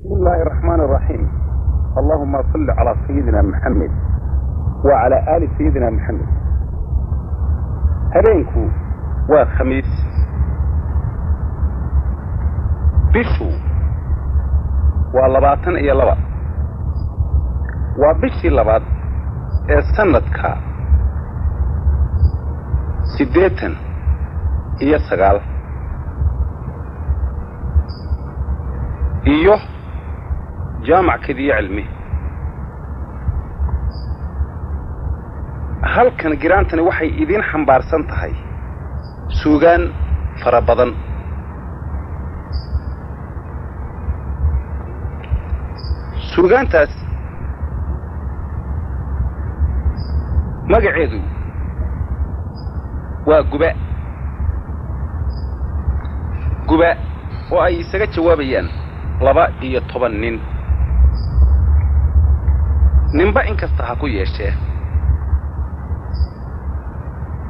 بسم الله الرحمن الرحيم. اللهم صل على سيدنا محمد وعلى آل سيدنا محمد. هرينكو وخميس بشو واللباتن إيا لبات وبشي لبات سندكا سيديتن إيا سغال إيوه جامع كدي علمي halkan giraantani waxay idin xambaarsan tahay suugaan fara badan suugaantaas magaceedu waa guba oo ay isaga jawaabayaan 12 nin ninba inkasta ha ku yeeshee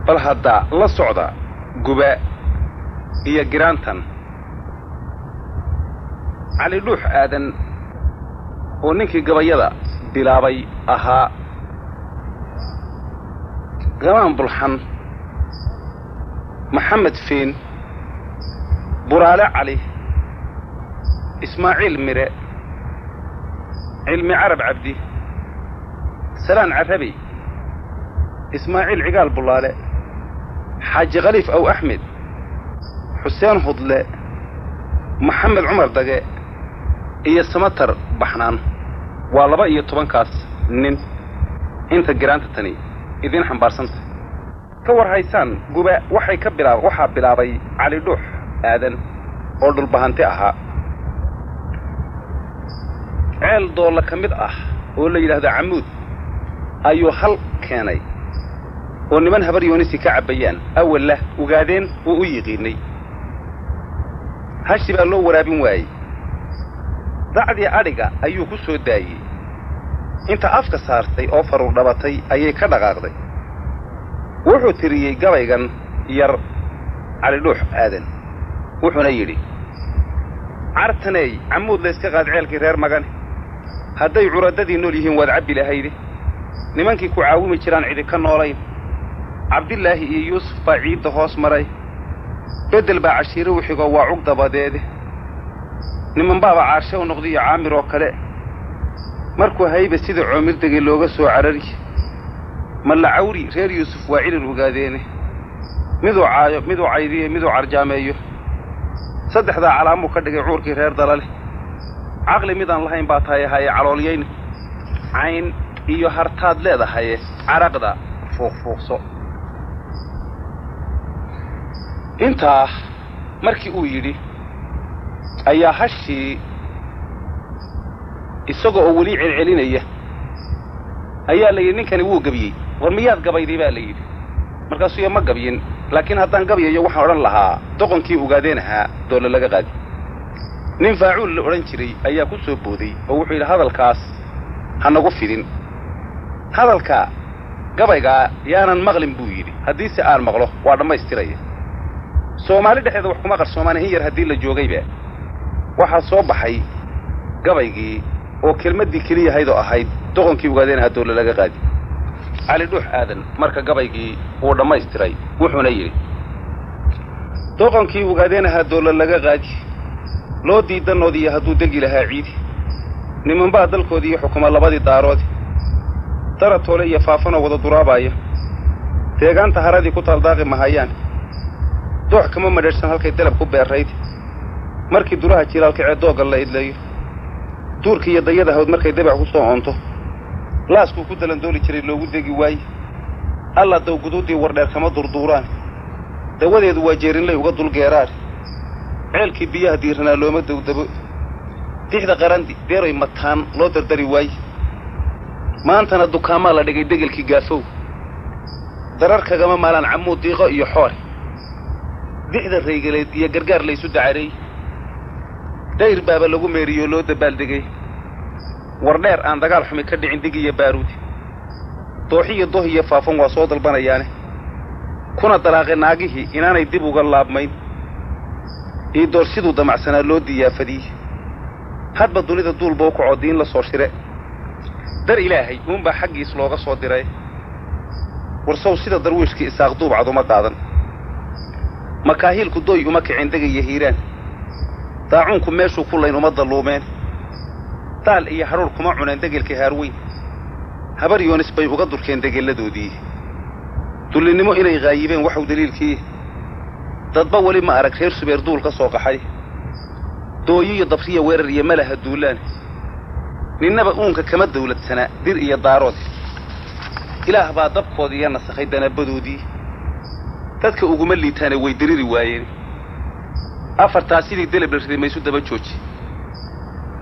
bal hadda la socda guba iyo giraantan cali dhuux aadan oo ninkii gabayada bilaabay ahaa galaan bulxan maxamed fiin buraale cali ismaaciil mire cilmi carab cabdi سلام عربي إسماعيل عقال بلالة حاج غليف أو أحمد حسين هضلاء محمد عمر دقاء إيا السمتر بحنان والله بقى يطبان كاس نين انت جرانت التاني إذين حنبارسنت كور هايسان قباء وحي كبلا وحا بلابي علي دوح آذن أرض البهانتي أها عيل دولة كمد ولا يلهد عمود أيو حل كاني ونمن هبر يونسي كعبيان أول له وقادين ويغيني هاشي بقى لو ورابين واي دعدي أرقا أيو كسو داي انت أفك سارتي أوفر وربطي أيي كدقاقدي وحو تريي قبيقان ير على لوح آذن وحو نيري عرتني عمود ليسكغاد عيالك رير مغاني هداي عراددي نوليهن وادعبي لهايدي nimankii ku caawimi jiraan cidi ka noolayn Cabdillaahi iyo Yuusuf Faciid hoos maray bedel baa cashiiro wixiga waa cug dabadeed niman baaba caarsho u noqday caamir oo kale markuu hayba sida coomir dagay looga soo carari malla cawri reer Yuusuf waa cilin ugaadeen midoo caayo midoo caydiye midoo carjaameeyo saddexda calaamo ka dhigay cuurkii reer dalale aqli midaan lahayn baa tahay calooliyeen cayn iyo hartaad leedahay caraqda fuuqso inta markii uu yiri ayaa hashi isagoo wali celcelinaya ayaa la yiri ninkani wuu gabiyay war miyaad gabayday baa la yiri markaas uu ma gabiyin laakiin haddaan gabiyayo waxaan oran lahaa doqonkii ugaadeenaha doole laga qaadi nin faacuul la oran jiray ayaa ku soo booday oo wuxuu yiri hadalkaas hanagu fidin hadalka gabayga yaanan maqlin buu yiri hadii si aan maqlo waa dhameystiraya Soomaali dhexdeeda wax kuma qarsoomaan yar hadii la joogayba waxa soo baxay gabaygii oo kelmadii kaliya haydo ahayd doqonkii ugaadeen hadoole laga qaadi cali dhuux aadan marka gabaygii uu dhameystiray wuxuuna yiri doqonkii ugaadeen hadoole laga qaadi loo diidanoodii haduu degi lahaa ciidi niman baa dalkoodii xukuma labadii daarood ترى iyo faafana wada duraabaya deegaanta haradii ku taldaaqi mahayaan doox kama madheersan halkay dalab ku beerayd markii duraha jiraalka ceedooga la idlayo duurkii iyo dayada hawd markay dabac ku soo onto laasku ku dalan dooli jiray loogu degi waay alla daw guduudii wardheer kama durduuraan dawadeedu waa jeerinlay uga dul geeraar ceelkii biyaha diirana looma dawdabo tixda qarandi deeray mataan loo dardari waay maantana dukaama la dhigay degelkii gaafow dararka gama maalan camuud diiqo iyo xoor dixda reegaleed iyo gargaar la isu dacaray dayr baaba lagu meeriyo loo dabaaldegay wardheer aan dagaal xumi ka dhicin dig iyo baaruud dooxiyo dohiyo faafan waa soo dalbanayaan kuna dalaaqay naagihii inaanay dib uga laabmayn إيه دور سيدو دمع سنة لودي يا فدي hadba dunida duulba u kaco diin la soo shire dar ilaahay uunbaa xaggiis looga soo diray warsow sida darwiishkii isaaq duubcad uma qaadan makaahiilku doy uma kicin degaya hiiraan daacuunku meeshuu ku layn uma dalluumeen daal iyo hadhuur kuma cuneen degelka haarweyn habar yoonis bay uga durkeen degelladoodii dullinnimo inay qaayibeen waxuu daliilkii dadba weli ma arag reer subeer duul ka soo qaxay dooyo iyo dabriya weerar iyo malaha duulaan ninnaba uunka kama dawladsanaa dir iyo daarood ilaah baa dabkoodii iyo nasakhay danaabadoodii dadka uguma liitaane way diriri waayeen afartaa sidii deleb la riday maysu daba jooji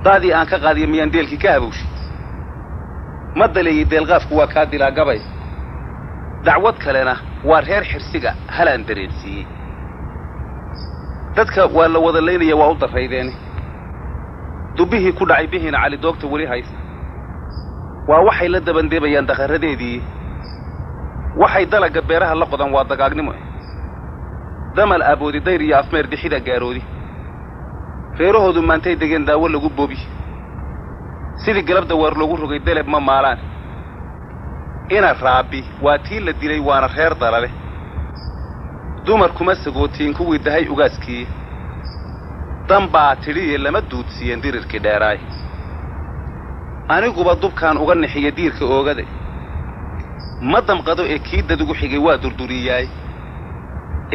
daadii aan ka qaadiya miyaan deelkii ka habowshay ma daleeyey deelqaafku waa kaa dilaa gabay dacwad kalena waa reer xirsiga halaan dareensiiyey dadka waa la wada laynaya waa u darraydeeni dubbihii ku dhacay bihiina cali doogta weli haysta waa waxay la dabandeebayaan daqarradeedii waxay dalagga beeraha la qodan waa dagaagnimo damal aaboodi dayr iyo afmeer dixida gaaroodi reerahoodu maantay degeen daawo lagu boobi sidii galabda waar loogu rogay deleb ma maalaan ina raabi waa tii la dilay waana reer dalale dumar kuma sagootiin kuwii dahay ugaaskii dambaa tidhiye lama duudsiiyeen dirirkii dheeraay aniguba dubkaan uga nixiya diirka oogade ma damqado ee kii dadugu xigay waa durduriyaay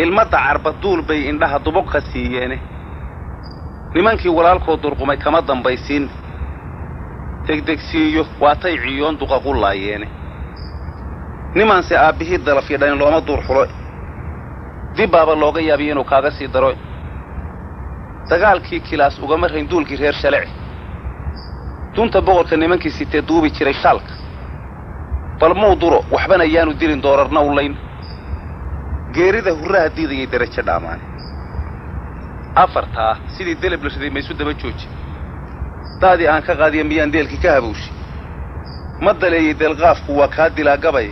ilmadda carba duul bay indhaha dubuqa siiyeene nimankii walaalkoo durqumay kama dambaysiin degdegsiiyo waatay ciyoon duqa qullaayeene nimaanse aabbihii dalafya dhalin looma duur xulo dib baaba looga yaabiya inuu kaaga sii daro dagaalkii kilaas ugama rayn duulkii reer shalece dunta boqolka nimankii sitee duubi jiray shaalka bal muu duro waxbana yaanu dilin doorarna u layn geerida hurraha diidayay darajo dhaamaane afartaa sidii deleb la riday maysu daba jooji daadii aan ka qaadiya miyaan deelkii ka habowshay ma daleeyey deelqaafku waa kaa dilaa gabay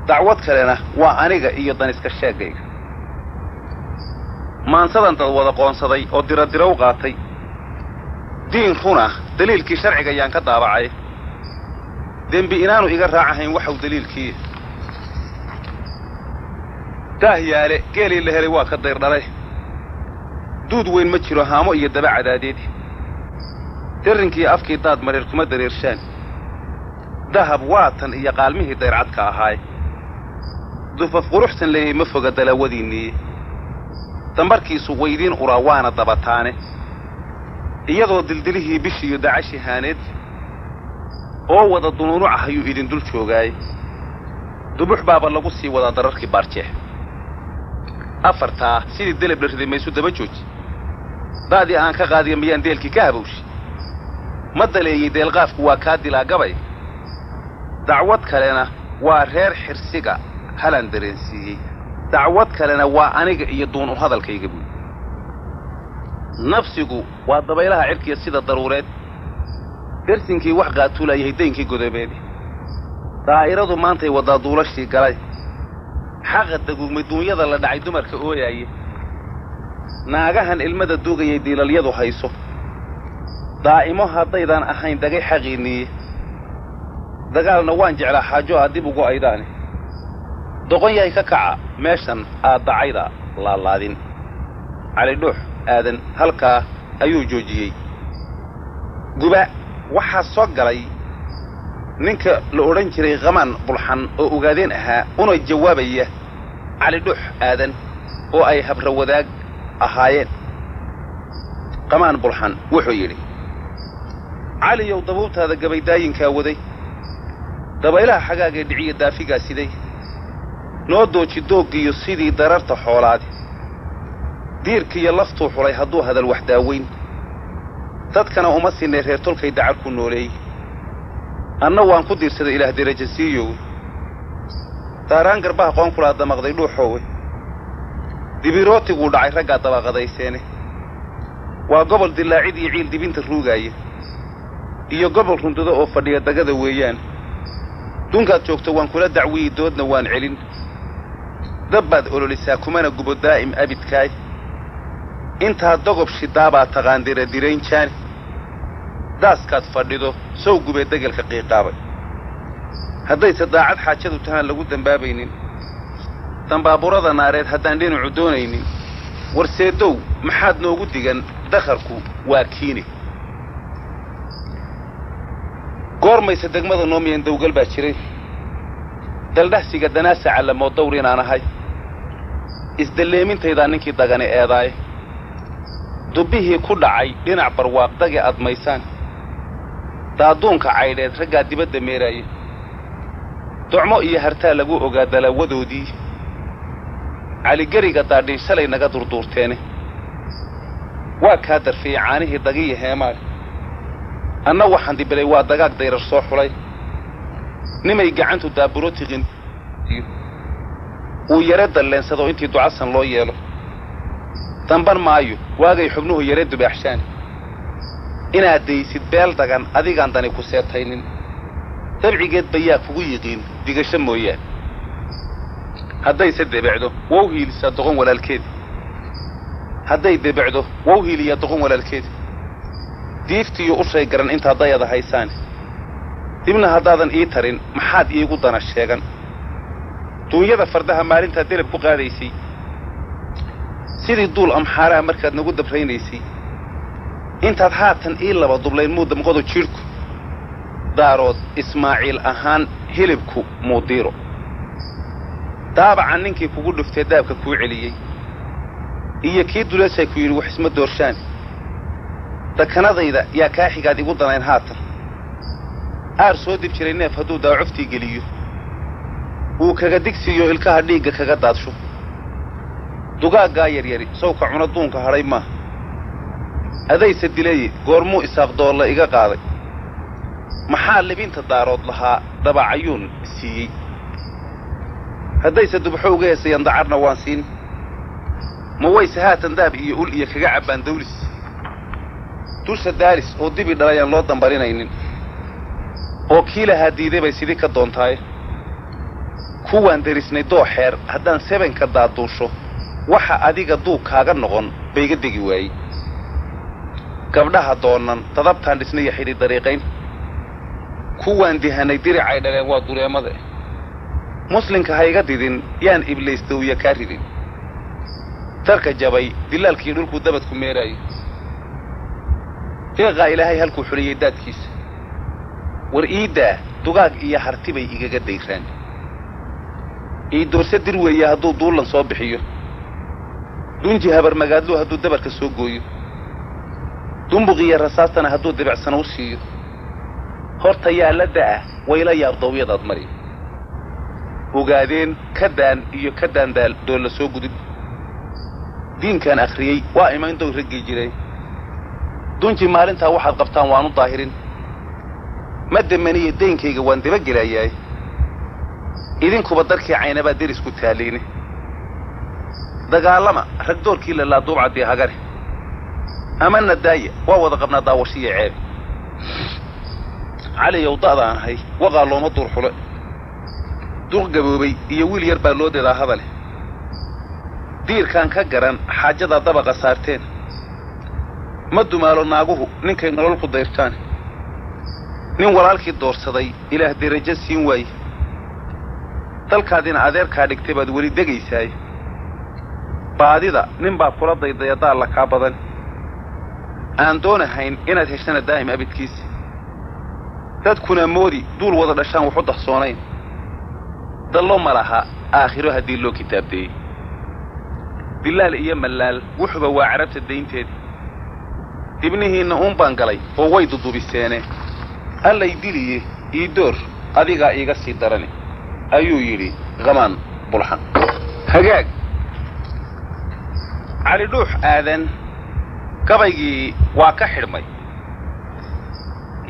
dacwad kalena waa aniga iyo daniska sheegayga maansadan dad wada qoonsaday oo diradira u qaatay diin runa daliilkii sharciga ayaan ka daabacay dembi inaanu iga raacahayn waxau daliilkii daahyaale geelii la helay waa ka dayrdhalay duud weyn ma jiro haamo iyo daba cadaadeed darrinkii afkii daad mareer kuma dareershaan dahab waatan iyo qaalmihii dayrcadka ahaay dufaf quruxsan leeyay ma foga dalaawadiinnii dambarkiisu waydiin uraa waana dabataane iyadoo dildilihii bishiiyo dacashi haaneed oo wada dunuunuc ah ayuu idin dul joogaay dubux baaba lagu sii wadaa dararkii baarjeex afartaa sidii deleb la riday maysu daba jooji daadii aan ka qaadiya miyaan deelkii ka habowshay ma daleeyey deelqaafku waa kaa dilaa gabay dacwad kalena waa reer xirsiga halaan dareensiiyey dacwad kalena waa aniga iyo duun u hadalkayga buy nafsigu waa dabaylaha cirkiya sida daruureed dersinkii wax qaatuulayahay daynkii godobeedi daa'iradu maantay waddaa duulashii galay xaqa daguugmay duunyada la dhacay dumarka ooyaaye naagahan ilmada duugayay diilalyadu hayso daa'imo haddaydaan ahayn dagay xaqiinniye dagaalna waan jeclaa xaajo aad dib ugu aydaane doqon yahay ka kaca meeshan aad dacayda laalaadin cali dhuux aadan halkaa ayuu joojiyey guba waxaa soo galay ninka la odhan jiray qamaan bulxan oo ogaadeen ahaa una jawaabaya cali dhuux aadan oo ay habra wadaag ahaayeen qamaan bulxan wuxuu yidhi caliyow dabuubtaada gabaydaayinkaa waday dabaylaha xagaagee dhiciya daafigaa siday noo dooji dooggiiyo sidii dararta xoolaadi diirkiiyo laftuu xulay hadduu hadal wax daaweyn dadkana uma siinay reer tolkay dacar ku nooleey anna waan ku diirsaday ilaah deraja siiyow daaraan garbaha qoonkulaa damaqday dhuuxoowe dibirootiguu dhacay raggaa dabaqadayseene waa gobol dilaacid iyo ciil dibinta ruugaaya iyo gobol rundado oo fadhiya dagada weeyaan dunkaad joogto waan kula dacwiyi doodna waan celin dabbaad ololisaa kumana gubo daa'im abidkaay intaad dogob shidaabaad taqaan diradirayn jaani daaskaad fadhido sow gubee degelka qiiqaabay haddayse daacad xaajadu tahaan lagu dambaabaynin dambaaburada naareed haddaan dhinacu doonaynin warseedow maxaad noogu digan dakharku waa kiini goormayse degmada noomiyan dawgal baa jiray daldhahsiga danaasaca lamoo dawr inaan ahay isdalleemintaydaa ninkii dagani eedaaye dubbihii ku dhacay dhinac barwaaqdage admaysaan daaduunka caydheed raggaa dibadda meeraaya docmo iyo hartaa lagu ogaa dalaawadoodii caligeriga daadhiin shalay naga durduurteene waa kaa darfiyey caanihii dagiya heemaale anna waxaan dibilay waa dagaag dayrar soo xulay nimay gacantu daaburo tiqin uu yare dalleensado intii ducasan loo yeelo damban maayo waagay xubnuhu yare dubaaxshaan inaad daysid beel dagan adigaan dani ku seetaynin dabcigeed bayaa kugu yiqiin digasho mooyaan haddayse debecdo wow hiilisaa doqon walaalkeeda hadday debecdo wow hiiliyaa doqon walaalkeeda diiftiiyo u shay garan intaad dayada haysaane dibna haddaadan ii tarin maxaad iigu dana sheegan duunyada fardaha maalintaad delab ku qaadaysay sidii duul amxaaraha markaad nagu dabraynaysay intaad haatan ii laba dublayn muu damqodo jidhku daarood ismaaciil ahaan hilibku muudiiro daabacan ninkii kugu dhuftee daabka kuu celiyey iyo kii dulashay ku yidhi wax isma doorshaan dakanadayda yaa kaa xigaad igu danayn haatan aar soo dib jiray neef hadduu daacuftii geliyo uu kaga digsiiyo ilkaha dhiigga kaga daadsho dugaaggaa yaryari sawka cuna duunka hadhay maaha adayse dilaye goormuu isaaqdoolla iga qaaday maxaa libinta daarood lahaa dabacayuun siiyey haddayse dubxo uga heesayaan dacarna waan siin ma wayse haatan daab iyo ul iyo kaga cabbaan dawlis dusha daaris oo dibi dhalayaan loo dambarinaynin oo kii lahaa diiday bay sidii ka doontaaye kuwaan darisnay dooxeer haddaan sebenka daaduusho waxa adiga duug kaaga noqon bayga degi waayey gabdhaha doonan dadabtaan dhisnaya xidhi dariiqayn kuwaan dihanay diricay dhaleen waa dureemada muslinka ha iga didin yaan ibliisdawya kaa ridin darka jabay dilaalkii dhulkuu dabadku meeraayo deeqaa ilaahay halkuu xuliyey daadkiisa war iiddaa dugaag iyo harti bay igaga dayraan ii doorse dir weeye hadduu duullan soo bixiyo dunji habarmagaadluu hadduu dabarka soo gooyo dumbuqiyo rasaastana hadduu dibicsana u siiyo horta yaa la da'ah wayla yaab dawyadaad mari ogaadeen ka daan iyo ka daandaal doolla soo gudub diinkaan akhriyey waa imayn dow raggii jiray dunji maalintaa waxaad qabtaan waanu daahirin ma damaniyo daynkayga waan dabagelayaay idinkuba darkii caynabaa derisku taaliine dagaalama rag doorkii lalaa duubcaddii hagare amana daaya waa wada qabnaa daawashiya ceeb caliyow da'daan ahay waqaa looma duur xule duq gaboobay iyo wiil yar baa loo deedaa hadale diirkaan ka garan xaajadaa dabaqa saarteen ma dumaalo naaguhu ninkay nolol ku dayrtaan nin walaalkii doorsaday ilaah derajo siin waaye dalkaadina adeerkaa dhigtay baad weli degaysaaye baadida nin baa kula daydaya daalla kaa badan aan doonahayn inaad heshana daa'im abidkiisa dadkuna moodi duul wada dhashaan waxu dahsoonayn dallo ma laha aakhiro haddii loo kitaabdeeyey dilaal iyo mallaal wuxuba waa carabta daynteedii dibnihiinna uun baan galay oo way dudubiseene allay diliye ii door adigaa iiga sii darani ayuu yidhi qamaan bulxan hagaag cali dhuux aadan gabaygii waa ka xidhmay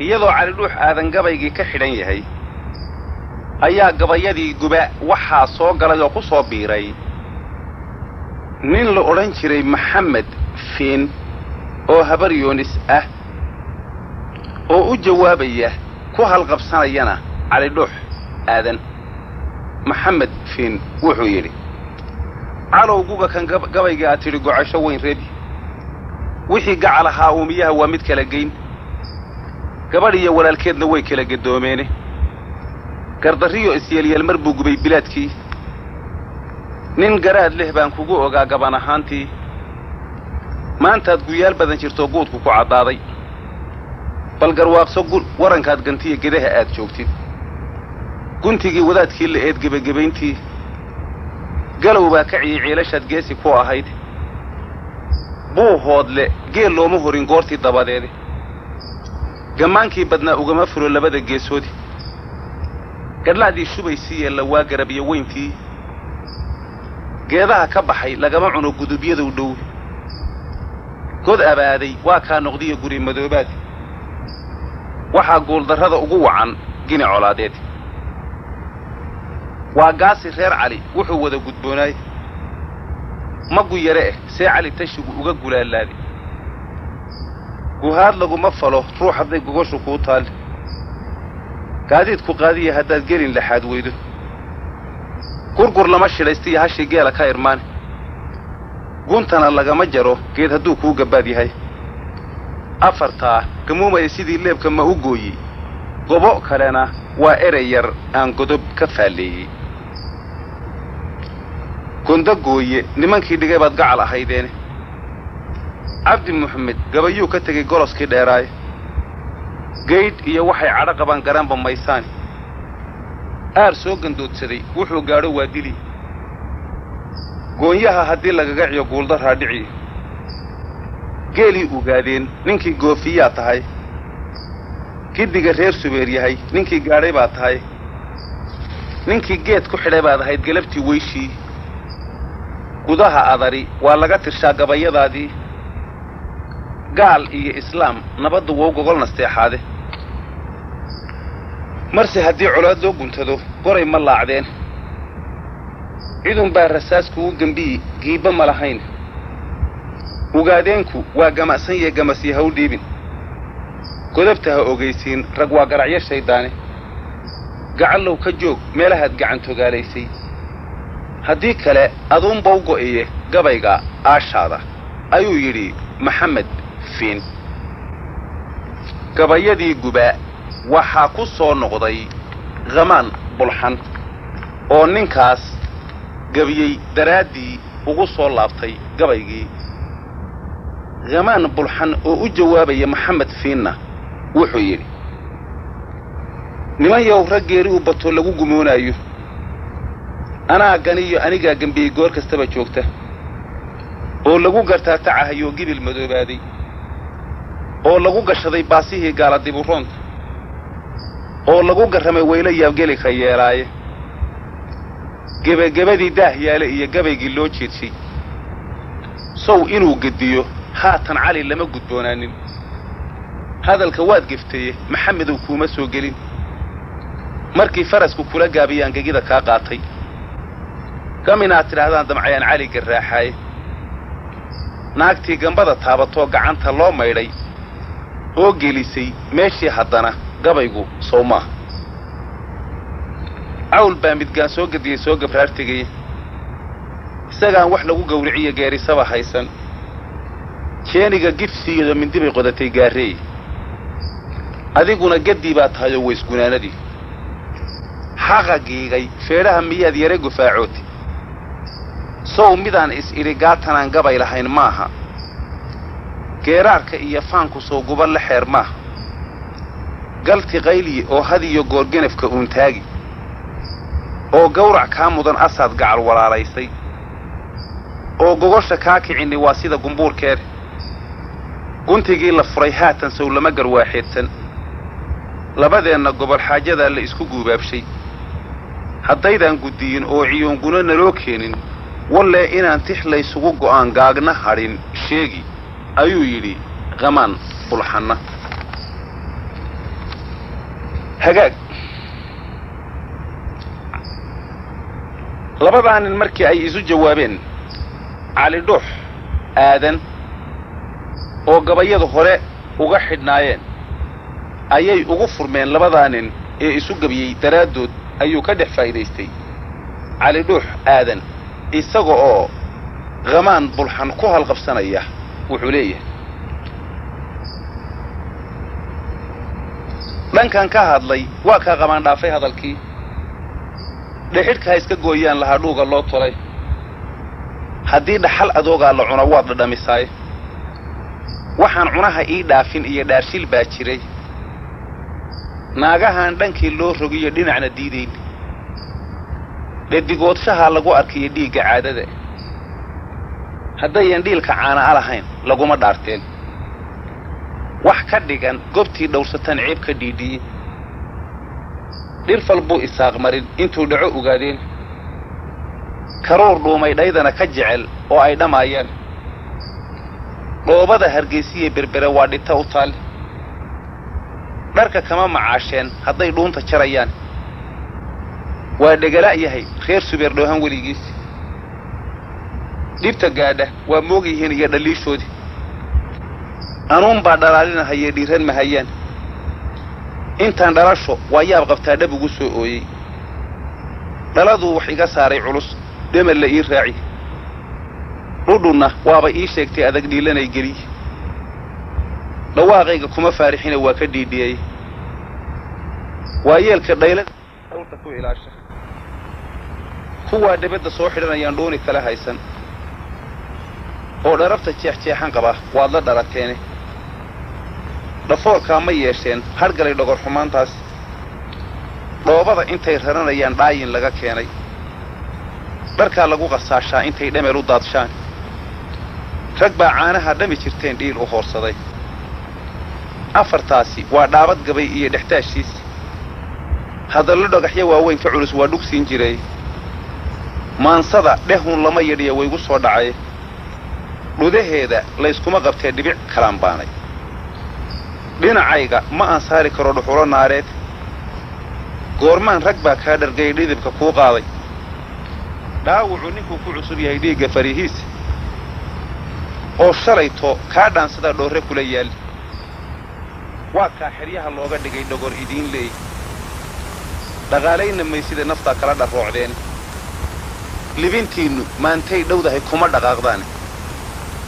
iyadoo cali dhuux aadan gabaygii ka xidhan yahay ayaa gabayadii guba waxaa soo galay oo ku soo biiray nin la odhan jiray maxamed fiin oo habar yoonis ah oo u jawaabaya ku halqabsanayana cali dhuux aadan maxamed fiin wuxuu yidhi calowguga kan gabaygii aad tidhi gocasho weyn reebi wixii gacalahaa uumiyaha waa mid kala geyn gabadhiyo walaalkeedna way kala gadoomeene gardarriyo isyeelyeel mar buu gubay bilaadkii nin garaad leh baan kugu ogaa gaban ahaantii maantaad guyaal badan jirto guudku ku caddaaday bal garwaaqso warankaad gantiya gedaha aad joogtid guntigii wadaadkii la eed gebagabayntii galow baa ka ciyey ciilashaad geesi ku ahayd buu hoodle geel looma horin goortii dabadeede gammaankii badnaa ugama fulo labada geesoodi gadhlaadii shubaysii yeella waa garab iyo weyntii geedaha ka baxay lagama cuno gudubyadu dhow god abaaday waa kaa noqdiyo guri madoobaad waxaa guuldarrada ugu wacan gini colaadeed waa gaasi reer cali wuxuu wada gudboonaay magu yare see cali tashigu uga gulaalaadi guhaad laguma falo ruux hadday gogoshu kuu taal gaadiidku qaadiya haddaad gelin laxaad weydo gurgur lama shidhaystiyo hashii geela ka irmaan guntana lagama jaro geed hadduu kuu gabbaad yahay afartaa gamuumaya sidii leebka ma u gooyey gobo kalena waa erey yar aan godob ka faalleeyey gondo gooye nimankii dhigay baad gacal ahaydeene cabdi maxamed gabayuu ka tegey goloskii dheeraaye gaydh iyo waxay cadho qabaan garanba maysaani aar soo gandoodsaday wuxuu gaadho waa dili goonyaha haddii lagaga ciyo guuldarraa dhici geelii ugaadeen ninkii goofiyaa tahay giddiga reer subeer yahay ninkii gaadhay baad tahay ninkii geed ku xidhay baad ahayd galabtii weyshii gudaha adari waa laga tirshaa gabayadaadii gaal iyo islaam nabaddu wou gogol nasteexaade marse haddii colaad loo guntado goray ma laacdeen cidun baa rasaas kugu gembiyi giibba ma lahayn ugaadeenku waa gamacsan yee gamasii ha u dhiibin godabta ha ogaysiin rag waa garacyo shayddaane gacallow ka joog meelahaad gacantogaalaysay haddii kale aduunba u go'iye gabayga aashaada ayuu yidhi maxamed fiin gabayadii gubaa waxaa ku soo noqday khamaan bulxan oo ninkaas gabiyey daraaddii ugu soo laabtay gabaygii khamaan bulxan oo u jawaabaya maxamed fiinna wuxuu yidhi niman yow raggeeri u bato lagu gumoonaayo anaa ganiyo anigaa gembiyey goor kastaba joogta oo lagu gartaatacahayoo gibil madoobaaday oo lagu gashaday baasihii gaala diburoonta oo lagu garramay weyla yaabgeli ka yeelaaye gebagabadii daah yaale iyo gabaygii loo jeedshay sow inuu gediyo haatan cali lama gudboonaanin hadalka waad geftaye maxamedow kuuma soo gelin markii farasku kula gaabiyaan gegida kaa qaatay gaminaad tidhaahdaan damcayaan cali garraaxaaye naagtii gambada taabatoo gacanta loo maydhay oo gelisay meeshii haddana gabaygu sow maaha cawl baa midgaan soo gediyey soo gabraartegaya isagaan wax lagu gawriciyo geerisaba haysan jeeniga gidsiiyado mindibay qodatay gaarreey adiguna gaddii baa tahayoo waysgunaanadii xaqa giigay feedhaha miyaad yare gufaacooti sow midaan is-idhi gaatanaan gabay lahayn maaha geeraarka iyo faanku soo guban la xeer maaha galti qayliye oo hadiyo goorganafka uuntaagi oo gawrac kaa mudan asaad gacal walaalaysay oo gogosha kaa kicinni waa sida gumbuurkeeda guntigii la furay haatan sow lama garwaaxeedsan labadeenna gobol xaajadaa la isku guubaabshay haddaydaan guddiyin oo ciyoonguna naloo keenin wallee inaan tix laysugu go'aan gaagna hadhin sheegi ayuu yidhi khamaan bulxanna hagaag labadaa nin markii ay isu jawaabeen cali dhuux aadan oo gabayada hore uga xidhnaayeen ayay ugu furmeen labadaa nin ee isu gabiyey daraaddood ayuu ka dhex faa'iidaystay cali dhuux aadan isaga oo khamaan bulxan ku halqabsanaya wuxuu leeyahay dhankan ka hadlay waa ka qaban dhaafay hadalkii dhixidka iska gooyaan laha dhuuga loo tolay haddii dhaxal adoogaa la cuno waad dhadhamisaay waxaan cunaha ii dhaafin iyo dhaarshil baa jiray naagahan dhankii loo rogiyo dhinacna diidayn dhedigoodsaha lagu arkiyo dhiigga caadada haddayan dhiilka caana lahayn laguma dhaarteen wax ka dhigan goobtii dhowrsatan ceeb ka dhiidhiyey dhirfal buu isaaq marin intuu dhaco ogaadeen karuur dhuumay dhaydana ka jecel oo ay dhammaayaan dhoobada hargeysiye berbere waa dhita u taal dharka kama macaasheen hadday dhuunta jarayaan waa dhegala yahay reer subeer dhoohan weligiis dhibta gaadha waa moogyihiin iyo dhaliishoodii anuun baa dhalaalinahayee dhiiran mahayaan intaan dhalasho waa yaab qabtaa dhab ugu soo ooyey dhaladuu wax iga saaray culus dhemel la ii raaci dhudhunna waaba ii sheegtay adag dhiilanay geliy dhawaaqayga kuma faarixina waa ka dhiidhiyey waa yeelka dhaylada dhawrta ku ilaasha kuwaa debadda soo xidhanayaan dhuuni kala haysan oo dharabta jeexjeexan qaba waad la dhalateene dhafoorkaa ma yeesheen hargalay dhogor xumaantaas dhoobada intay raranayaan dhaayin laga keenay dharkaa lagu qasaashaa intay dhameel u daadshaan rag baa caanaha dhami jirteen dhiil u hoorsaday afartaasi waa dhaabad gabay iyo dhextaashiis hadallo dhagaxyo waaweyn ka culus waa dhugsiin jiray maansada dhehun lama yadhiya waygu soo dhacay dhudaheeda layskuma qabtee dhibic kalaan baanay dhinacayga ma aan saari karo dhuxulo naareed goormaan rag baa kaa dhargay dhidibka kuu qaaday dhaawucu ninkuu ku cusub yahay dhiigga farihiisa oo shalayto kaa dhaansada dhoorre kula yaal waa kaa xeryaha looga dhigay dhogor idiin leey dhaqaalayna maysida naftaa kala dharroocdeen libintiinnu maantay dhowdahay kuma dhaqaaqdaan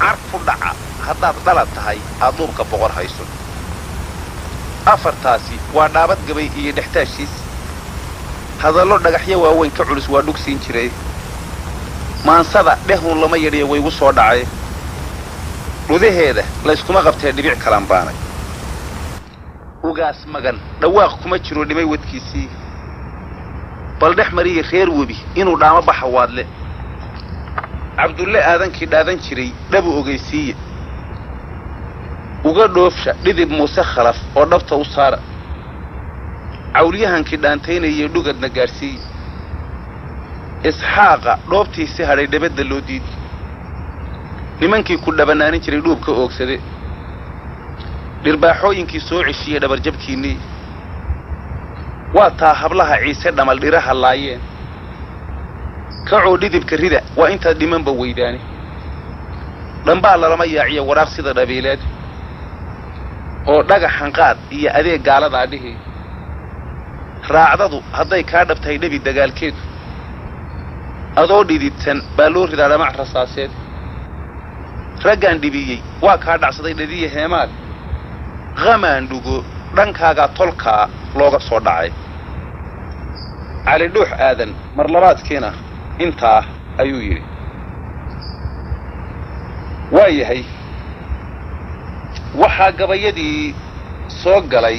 carfu dhaca haddaad dhalad tahay aad dhuubka boqor hayso afartaasi waa dhaabad gabay iyo dhextaashiis hadallo dhagaxyo waaweyn ka culus waa dhugsiin jiray maansada dhehun lama yadhiya waygu soo dhacay dhudaheeda layskuma qabtee dhibic kalaan baanay ugaas magan dhawaaq kuma jiro dhimay wadkiisii bal dhex mariya reer webi inuu dhaamo baxa waadle cabdulle aadankii dhaadan jiray dhabu ogaysiiye uga dhoofsha dhidib muuse khalaf oo dhabta u saara cawliyahankii dhaantaynayay dhugadna gaadhsiiye isxaaqa dhoobtiisi hadhay dhabadda loo diidi nimankii ku dhabanaanin jiray dhuubka oogsade dhirbaaxooyinkii soo ceshiye dhabarjabkiinnii waa taa hablaha ciise dhamal dhiraha laayeen kacoo dhidibka rida waa intaad dhimanba weydaane dhambaa lalama yaaciya waraaq sida dhabiileed oo dhagaxanqaad iyo adeeg gaaladaa dhihi raacdadu hadday kaa dhabtahay dhebi dagaalkeedu adoo dhididsan baa loo ridaa dhamac rasaaseed raggaan dhibiyey waa kaa dhacsaday dhadiya heemaal qamaan dhugo dhankaagaa tolkaa looga soo dhacay cali dhuux aadan mar labaadkiina intaa ayuu yidhi waa yahay waxaa gabayadii soo galay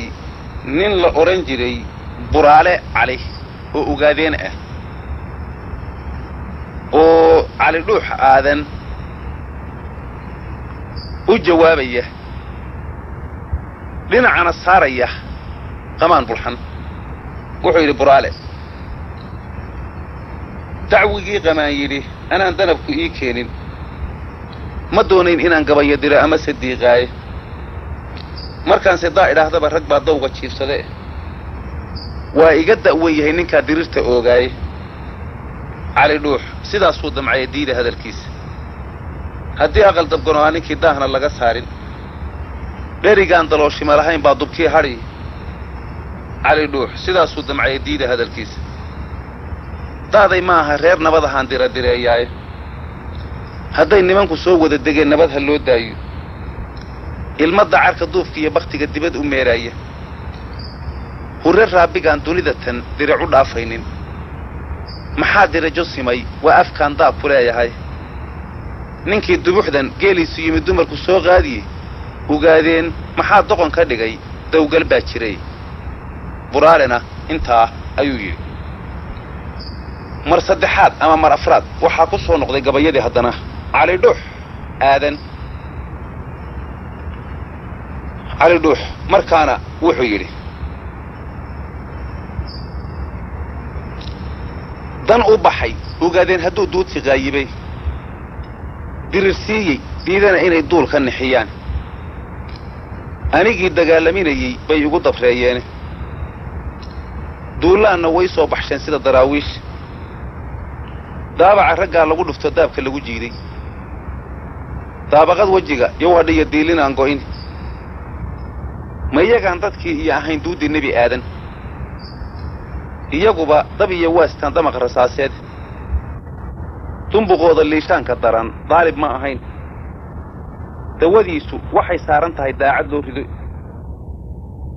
nin la odhan jiray buraale cali oo ogaadeen ah oo cali dhuux aadan u jawaabaya dhinacana saaraya qamaan bulxan wuxuu yidhi buraale dacwigii qamaan yidhi anaan danabku ii keenin ma doonayn inaan gabayo diro ama sadiiqaaye markaanse daa idhaahdaba rag baa dawga jiifsade waa iga da'wan yahay ninkaa dirirta oogaaye cali dhuux sidaasuu damcaya diida hadalkiisa haddii aqal dabgano aa ninkii daahna laga saarin dherigaan dalooshima lahayn baa dubkii hadhi cali dhuux sidaasuu damcaya diida hadalkiisa da'day ma aha reer nabad ahaan diradireeyaaye hadday nimanku soo wada degeen nabad ha loo daayo ilma dacarka duufka iyo bakhtiga dibad u meeraaya hurir rabbigaan dunidatan diricu dhaafaynin maxaa dirajo simay waa afkaan daab ku leeyahay ninkii dubuxdan geeliisu yimid dumarku soo qaadiyey ogaadeen maxaa doqon ka dhigay dawgal baa jiray buraalena intaa ayuu yidhi mar saddexaad ama mar afraad waxaa ku soo noqday gabayadii haddana cali dhuux markaana wuxuu yidhi dan u baxay ogaadeen hadduu duudsi qaayibay dirirsiiyey diidana inay duul ka nixiyaan anigii dagaalaminayey bay igu dabreeyeen duulaanna way soo baxsheen sida daraawiish daabaca raggaa lagu dhufto daabka lagu jiiday daabaqad wejiga iyo wadhiyo diilin aan go'in ma iyagaan dadkii iyo ahayn duuddii nebi aadan iyaguba dab iyo waastaan damaq rasaaseed dumbuqooda liishaanka daran daalib ma ahayn dawadiisu waxay saaran tahay daacad loo rido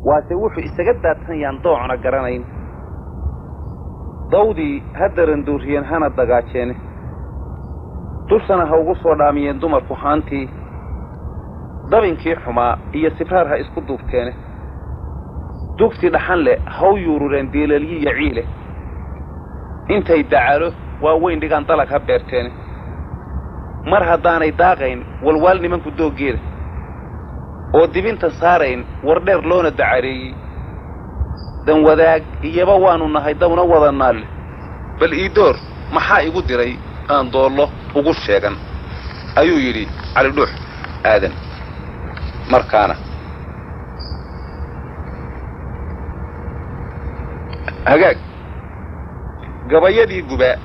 waase wuxuu isaga daadsan yaan doocna garanayn dawdii ha daranduuriyeen hana dagaajeene dushana ha ugu soo dhaamiyeen dumarku haantii dabinkii xumaa iyo sifaar ha isku duubteene dugsi dhaxan leh haw yuurureen diilalyi iyo ciile intay dacalo waa weyn dhigaan dalag ha beerteene mar haddaanay daaqayn walwaal nimanku dooggeeda oo dibinta saarayn wardheer loona dacareeyey dan wadaag iyaba waannu nahay dawna wada naalle bal ii door maxaa igu diray aan doollo ugu sheegan ayuu yidhi cali dhuux aadan markaana hagaag gabayadii gubaa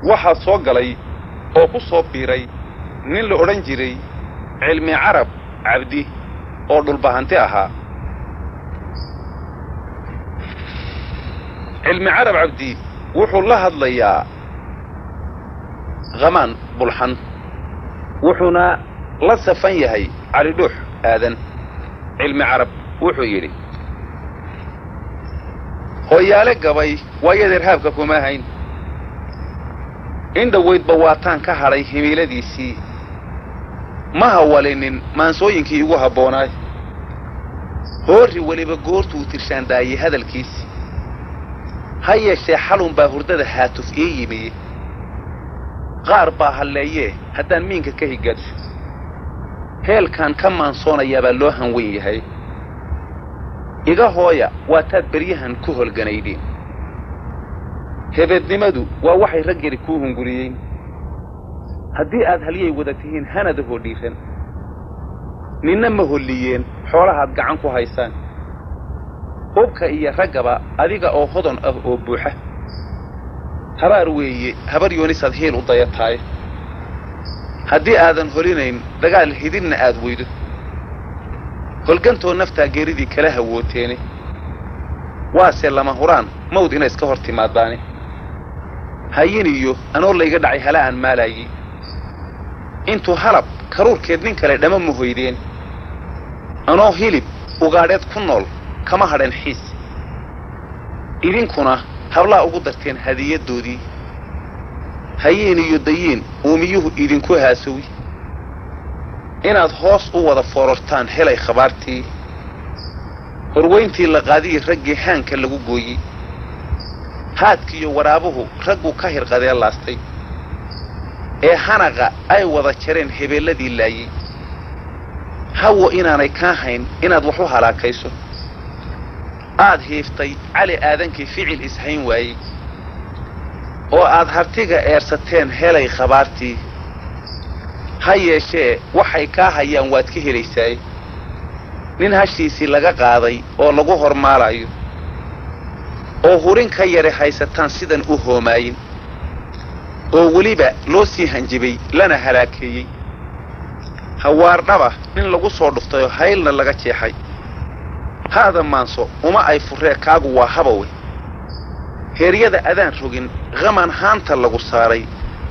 waxaa soo galay oo ku soo biiray nin la odhan jiray cilmi carab cabdi oo dhulbahanti ahaa cilmi carab cabdi wuxuu la hadlayaa qamaan bulxan wuxuuna la safan yahay cali dhuux aadan cilmi carab wuxuu yidhi hooyaale gabay waayada irhaabka kuma hayn in dhowaydba waataan ka hadhay himiiladiisii ma hawalinin maansooyinkii igu habboonaay hoorri weliba goortuu tirshaandaayey hadalkiisii ha yeeshee xalun baa hurdada haatuf ii yimiye qaar baa halleeyee haddaan miinka ka higadsho heelkaan ka maansoonayaa baa loo hanweyn yahay iga hooya waa taad beryahan ku holganaydeen hebeednimadu waa waxay rag yari kuu hunguriyeen haddii aad halyay wada tihiin hanada hodhiiran ninna ma holliyeen xoolahaad gacan ku haysaan hubka iyo raggaba adiga oo hodon ah oo buuxa habaar weeye habar yoonisaad heel u dayataay haddii aadan holinayn dagaal hidinna aad weydo holgantoo naftaa geeridii kala hawooteene waase lama huraan mawd inay iska hor timaadaane hayin iyo anoo layga dhacay hala aan maalaayey intuu halab karuurkeed nin kale dhama mahoydeen anoo hilib ugaadheed ku nool kama hadhan xiis idinkuna hablaa ugu darteen hadiyadoodii hayiin iyo dayiin uumiyuhu idinku haasowi inaad hoos u wada foorartaan helay khabaartii horweyntii la qaadiyey raggii haanka lagu gooyey haadkiiyo waraabuhu raggu ka hirqadee laastay ee hanaqa ay wada jareen hebeelladii laayey hawo inaanay kaa hayn inaad wax u halaakayso aad hiiftay cali aadankii ficil ishayn waayey oo aad hartiga eersateen helay khabaartii ha yeeshee waxay kaa hayaan waad ka helaysaay nin hashiisii laga qaaday oo lagu hormaalayo oo hurin ka yare haysataan sidan u hoomaayin oo weliba loo sii hanjibay lana halaakeeyey hawaardhaba nin lagu soo dhuftayoo haylna laga jeexay haada maanso uma ay furree kaagu waa habawe heeryada adaan rogin qaman haanta lagu saaray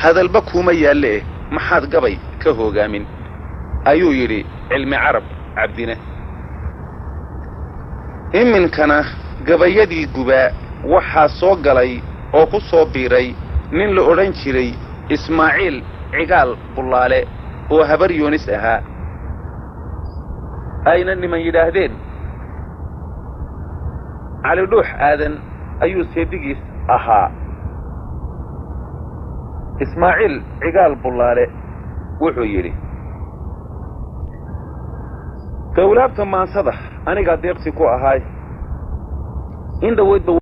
hadalba kuuma yaalleeh maxaad gabay ka hoogaamin ayuu yidhi cilmi carab cabdine iminkana gabayadii gubaa waxaa soo galay oo ku soo biiray nin la odhan jiray ismaaciil cigaal bullaale oo habar yoonis ahaa ayna niman yidhaahdeen cali dhuux aadan ayuu seedigiis ahaa. ismaaciil cigaal bullaale wuxuu yidhi dawlaabta maansada anigaa deeqsi ku ahaay in dhaweydba